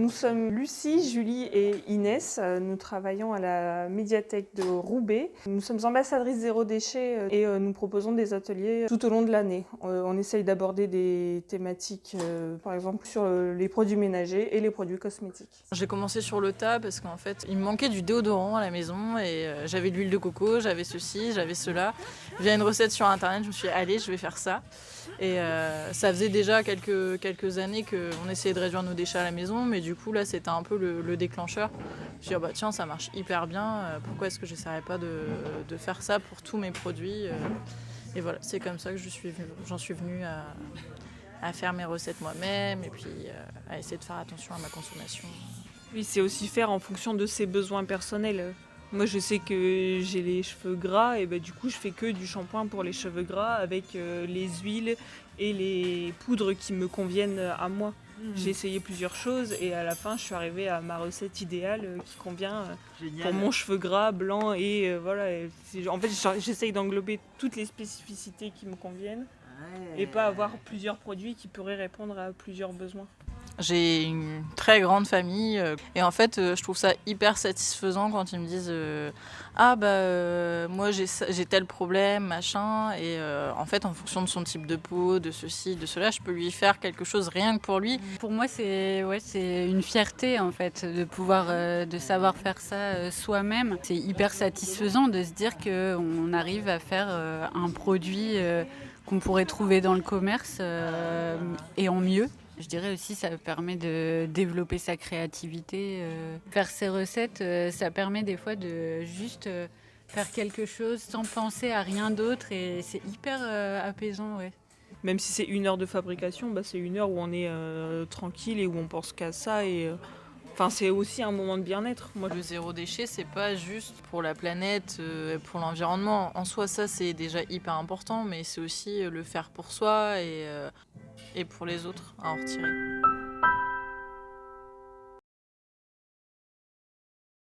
Nous sommes Lucie, Julie et Inès. Nous travaillons à la médiathèque de Roubaix. Nous sommes ambassadrices zéro déchet et nous proposons des ateliers tout au long de l'année. On essaye d'aborder des thématiques, par exemple, sur les produits ménagers et les produits cosmétiques. J'ai commencé sur le tas parce qu'en fait, il me manquait du déodorant à la maison et j'avais de l'huile de coco, j'avais ceci, j'avais cela. Via une recette sur internet, je me suis dit, allez, je vais faire ça. Et ça faisait déjà quelques années qu'on essayait de réduire nos déchets à la maison, mais du coup là c'était un peu le déclencheur. Je me suis dit, bah, tiens, ça marche hyper bien, pourquoi est-ce que j'essaierais pas de faire ça pour tous mes produits Et voilà, c'est comme ça que j'en suis venue à faire mes recettes moi-même et puis à essayer de faire attention à ma consommation. Oui, c'est aussi faire en fonction de ses besoins personnels. Moi, je sais que j'ai les cheveux gras et du coup, je fais que du shampoing pour les cheveux gras avec les huiles et les poudres qui me conviennent à moi. J'ai essayé plusieurs choses et à la fin, je suis arrivée à ma recette idéale qui convient pour mon cheveu gras, blanc et voilà. En fait, j'essaye d'englober toutes les spécificités qui me conviennent et pas avoir plusieurs produits qui pourraient répondre à plusieurs besoins. J'ai une très grande famille et en fait je trouve ça hyper satisfaisant quand ils me disent moi j'ai tel problème machin et en fait en fonction de son type de peau, de ceci, de cela, je peux lui faire quelque chose rien que pour lui. Pour moi c'est une fierté en fait de pouvoir de savoir faire ça soi-même. C'est hyper satisfaisant de se dire qu'on arrive à faire un produit qu'on pourrait trouver dans le commerce et en mieux. Je dirais aussi ça permet de développer sa créativité. Faire ses recettes, ça permet des fois de juste faire quelque chose sans penser à rien d'autre et c'est hyper apaisant. Ouais. Même si c'est 1 heure de fabrication, c'est 1 heure où on est tranquille et où on pense qu'à ça. C'est aussi un moment de bien-être. Le zéro déchet, c'est pas juste pour la planète, pour l'environnement. En soi, ça, c'est déjà hyper important, mais c'est aussi le faire pour soi et pour les autres à en retirer.